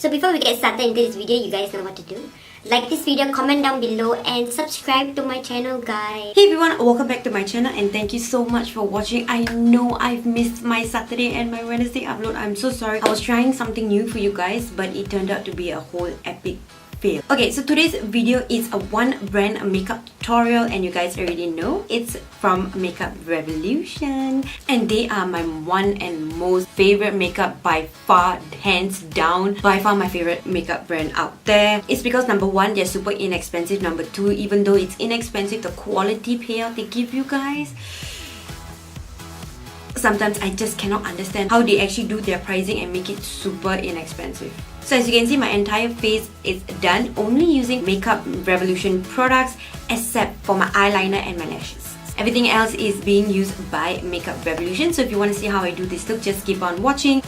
So before we get started into this video, you guys know what to do. Like this video, comment down below and subscribe to my channel, guys. Hey everyone, welcome back to my channel and thank you so much for watching. I know I've missed my Saturday and my Wednesday upload. I'm so sorry. I was trying something new for you guys, but it turned out to be a whole epic fail. Okay, so today's video is a one brand makeup tutorial and you guys already know it's from Makeup Revolution and they are my one and most favorite makeup by far, hands down, by far my favorite makeup brand out there. It's because number one, they're super inexpensive. Number two, even though it's inexpensive, the quality payout they give you guys, sometimes I just cannot understand how they actually do their pricing and make it super inexpensive. So as you can see, my entire face is done only using Makeup Revolution products except for my eyeliner and my lashes. Everything else is being used by Makeup Revolution. So if you want to see how I do this look, just keep on watching.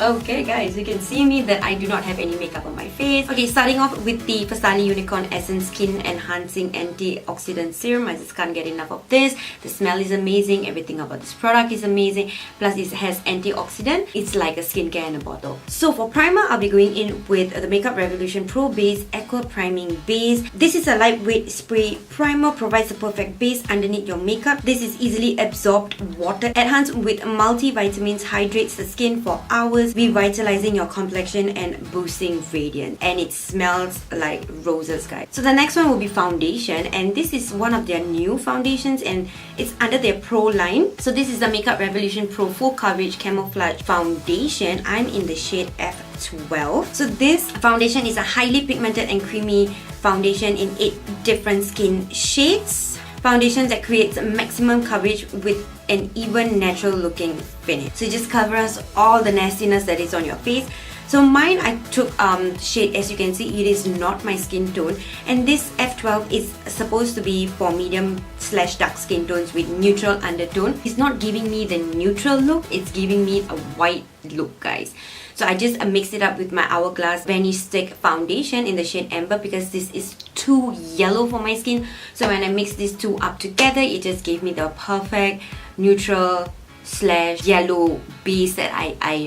Okay guys, you can see me that I do not have any makeup on my face. Okay, starting off with the Farsali Unicorn Essence Skin Enhancing Antioxidant Serum. I just can't get enough of this. The smell is amazing. Everything about this product is amazing. Plus it has antioxidant. It's like a skincare in a bottle. So for primer, I'll be going in with the Makeup Revolution Pro Base Aqua Priming Base. This is a lightweight spray primer. Provides a perfect base underneath your makeup. This is easily absorbed water. Enhanced with multivitamins. Hydrates the skin for hours, revitalizing your complexion and boosting radiance, and it smells like roses, guys. So the next one will be foundation, and this is one of their new foundations and it's under their Pro line. So this is the Makeup Revolution Pro Full Coverage Camouflage Foundation. I'm in the shade F12. So this foundation is a highly pigmented and creamy foundation in 8 different skin shades. Foundation that creates maximum coverage with an even natural looking finish. So it just covers all the nastiness that is on your face. So mine, I took shade, as you can see, it is not my skin tone, and this F12 is supposed to be for medium / dark skin tones with neutral undertone. It's not giving me the neutral look, it's giving me a white look, guys. So I just mixed it up with my Hourglass Vanish Stick Foundation in the shade Amber because this is too yellow for my skin. So when I mix these two up together, it just gave me the perfect neutral / yellow base that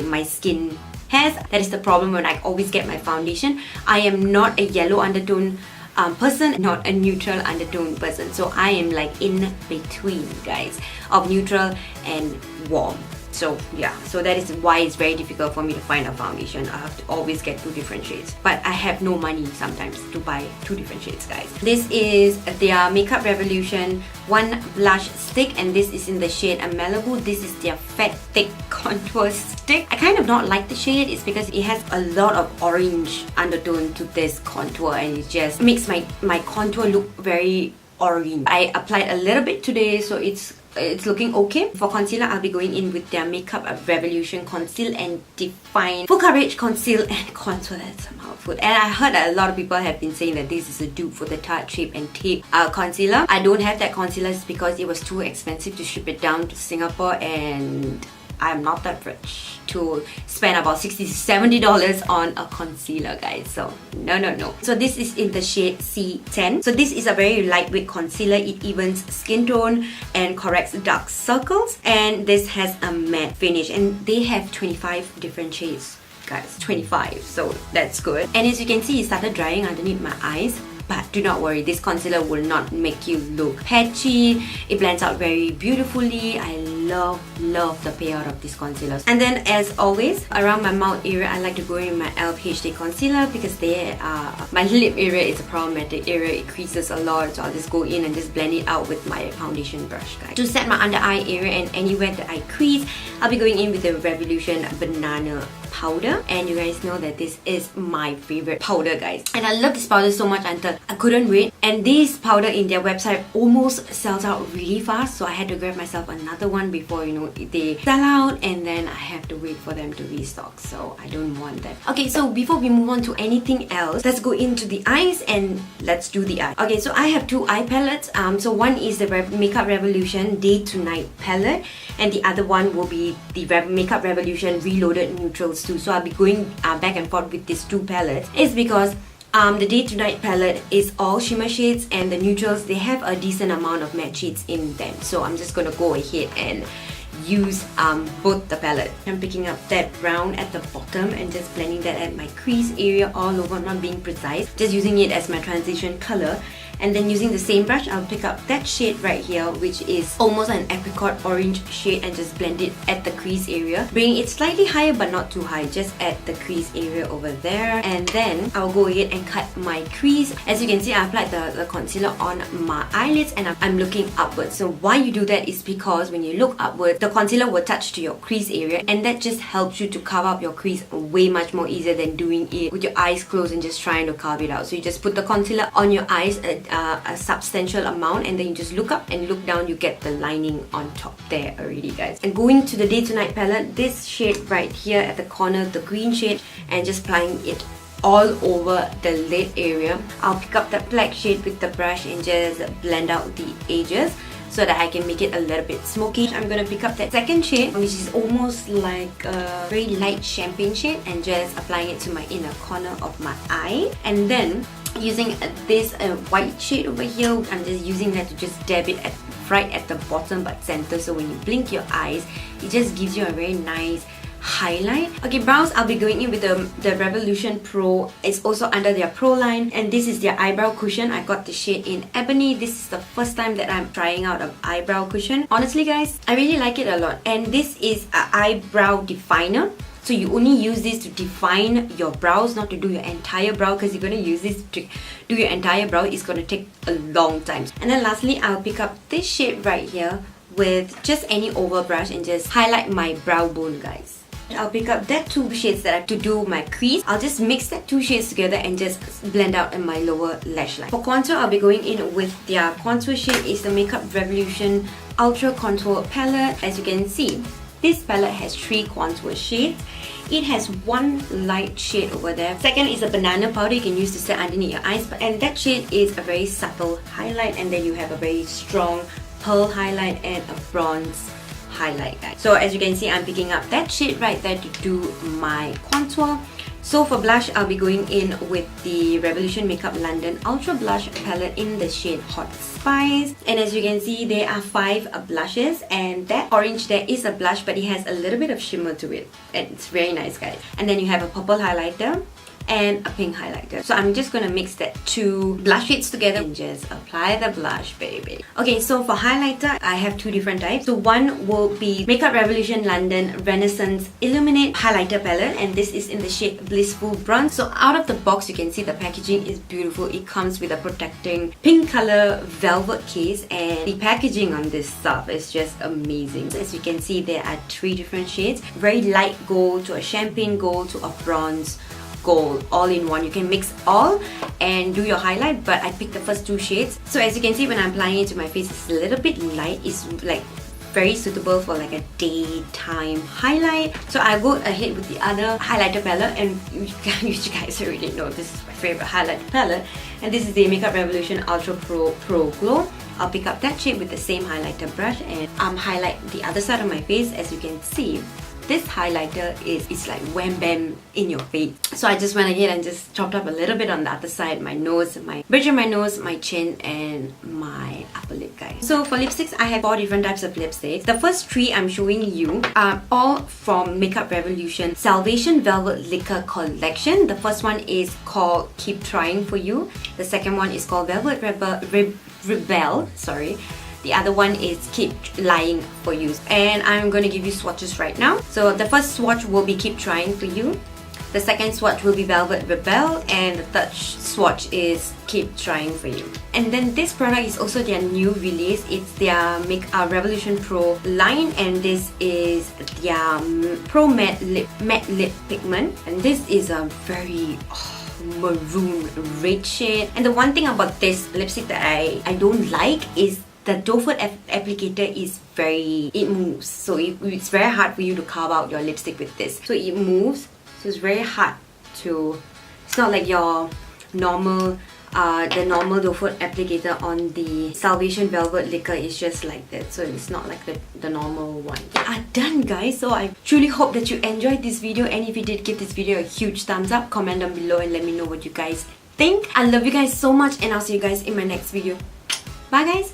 my skin has. That is the problem when I always get my foundation. I am not a yellow undertone person, not a neutral undertone person. So I am like in between, guys, of neutral and warm. So yeah, so that is why it's very difficult for me to find a foundation. I have to always get 2 different shades, but I have no money sometimes to buy 2 different shades, guys. This is their Makeup Revolution One Blush Stick, and this is in the shade Malibu. This is their Fat Thick Contour Stick. I kind of not like the shade. It's because it has a lot of orange undertone to this contour, and it just makes my contour look very orange. I applied a little bit today, so it's looking okay. For concealer, I'll be going in with their Makeup Revolution Conceal and Define Full Coverage Conceal and Contour. That's a mouthful. And I heard that a lot of people have been saying that this is a dupe for the Tarte Shape and Tape concealer. I don't have that concealer because it was too expensive to ship it down to Singapore, and I'm not that rich to spend about $60 to $70 on a concealer, guys. So no. So this is in the shade C10. So this is a very lightweight concealer. It evens skin tone and corrects dark circles, and this has a matte finish, and they have 25 different shades, guys. 25, so that's good. And as you can see, it started drying underneath my eyes. But do not worry, this concealer will not make you look patchy. It blends out very beautifully. I love the payout of this concealer. And then as always, around my mouth area, I like to go in my e.l.f. HD concealer because my lip area is a problematic area. It creases a lot, so I'll just go in and just blend it out with my foundation brush, guys. To set my under eye area and anywhere that I crease, I'll be going in with the Revolution Banana powder, and you guys know that this is my favorite powder, guys, and I love this powder so much until I couldn't wait, and this powder in their website almost sells out really fast, so I had to grab myself another one before, you know, they sell out, and then I have to wait for them to restock, so I don't want that. Okay, so before we move on to anything else, let's go into the eyes and let's do the eye. Okay, so I have 2 eye palettes. So one is the Makeup Revolution Day to Night palette, and the other one will be the Makeup Revolution Reloaded Neutrals too. So I'll be going back and forth with these 2 palettes. It's because the Day to Night palette is all shimmer shades, and the neutrals, they have a decent amount of matte shades in them. So I'm just gonna go ahead and use both the palette. I'm picking up that brown at the bottom and just blending that at my crease area all over, not being precise, just using it as my transition color. And then using the same brush, I'll pick up that shade right here, which is almost an apricot orange shade, and just blend it at the crease area, bringing it slightly higher but not too high, just at the crease area over there. And then I'll go ahead and cut my crease. As you can see, I applied the concealer on my eyelids and I'm looking upwards. So why you do that is because when you look upwards, the concealer will touch to your crease area, and that just helps you to carve out your crease way much more easier than doing it with your eyes closed and just trying to carve it out. So you just put the concealer on your eyes, a substantial amount, and then you just look up and look down, you get the lining on top there already, guys. And going to the Day to Night palette, this shade right here at the corner, the green shade, and just applying it all over the lid area. I'll pick up that black shade with the brush and just blend out the edges so that I can make it a little bit smoky. I'm gonna pick up that second shade, which is almost like a very light champagne shade, and just applying it to my inner corner of my eye. And then using this white shade over here, I'm just using that to just dab it right at the bottom but center, so when you blink your eyes, it just gives you a very nice highlight. Okay, brows, I'll be going in with the Revolution Pro. It's also under their Pro line, and this is their eyebrow cushion. I got the shade in Ebony. This is the first time that I'm trying out an eyebrow cushion. Honestly, guys, I really like it a lot. And this is an eyebrow definer. So you only use this to define your brows, not to do your entire brow, because you're going to use this to do your entire brow. It's going to take a long time. And then lastly, I'll pick up this shade right here with just any oval brush and just highlight my brow bone, guys. I'll pick up that two shades that I have to do my crease. I'll just mix that two shades together and just blend out in my lower lash line. For contour, I'll be going in with their contour shade. Is the Makeup Revolution Ultra Contour Palette. As you can see, this palette has 3 contour shades. It has one light shade over there. Second is a banana powder you can use to set underneath your eyes, and that shade is a very subtle highlight, and then you have a very strong pearl highlight and a bronze highlight, guys. So as you can see, I'm picking up that shade right there to do my contour. So for blush, I'll be going in with the Revolution Makeup London Ultra Blush Palette in the shade Hot Spice. And as you can see, there are 5 blushes, and that orange there is a blush, but it has a little bit of shimmer to it, and it's very nice, guys. And then you have a purple highlighter and a pink highlighter. So I'm just gonna mix that 2 blush shades together and just apply the blush, baby. Okay, so for highlighter, I have 2 different types. So one will be Makeup Revolution London Renaissance Illuminate Highlighter Palette, and this is in the shade Blissful Bronze. So out of the box, you can see the packaging is beautiful. It comes with a protecting pink color velvet case, and the packaging on this stuff is just amazing. So as you can see, there are 3 different shades. Very light gold to a champagne gold to a bronze gold, all in one. You can mix all and do your highlight, but I picked the first 2 shades. So as you can see, when I'm applying it to my face, it's a little bit light. It's like very suitable for like a daytime highlight. So I'll go ahead with the other highlighter palette, and you guys already know this is my favorite highlighter palette, and this is the Makeup Revolution Ultra Pro Glow. I'll pick up that shade with the same highlighter brush and highlight the other side of my face. As you can see, this highlighter is like wham bam in your face. So I just went ahead and just chopped up a little bit on the other side, my nose, my bridge of my nose, my chin, and my upper lip, guys. So for lipsticks, I have 4 different types of lipsticks. The first 3 I'm showing you are all from Makeup Revolution Salvation Velvet Lacquer Collection. The first one is called Keep Trying For You. The second one is called Velvet Rebel, sorry. The other one is Keep Lying For You. And I'm going to give you swatches right now. So the first swatch will be Keep Trying For You. The second swatch will be Velvet Rebel. And the third swatch is Keep Trying For You. And then this product is also their new release. It's their Revolution Pro line. And this is their Pro Matte Lip Pigment. And this is a very maroon red shade. And the one thing about this lipstick that I don't like is the doe foot applicator is it moves, so it's very hard for you to carve out your lipstick with this. So it moves, so it's very hard to, it's not like your normal, the normal doe foot applicator on the Salvation Velvet Lacquer is just like that, so it's not like the normal one. We are done, guys. So I truly hope that you enjoyed this video, and if you did, give this video a huge thumbs up, comment down below and let me know what you guys think. I love you guys so much, and I'll see you guys in my next video. Bye, guys.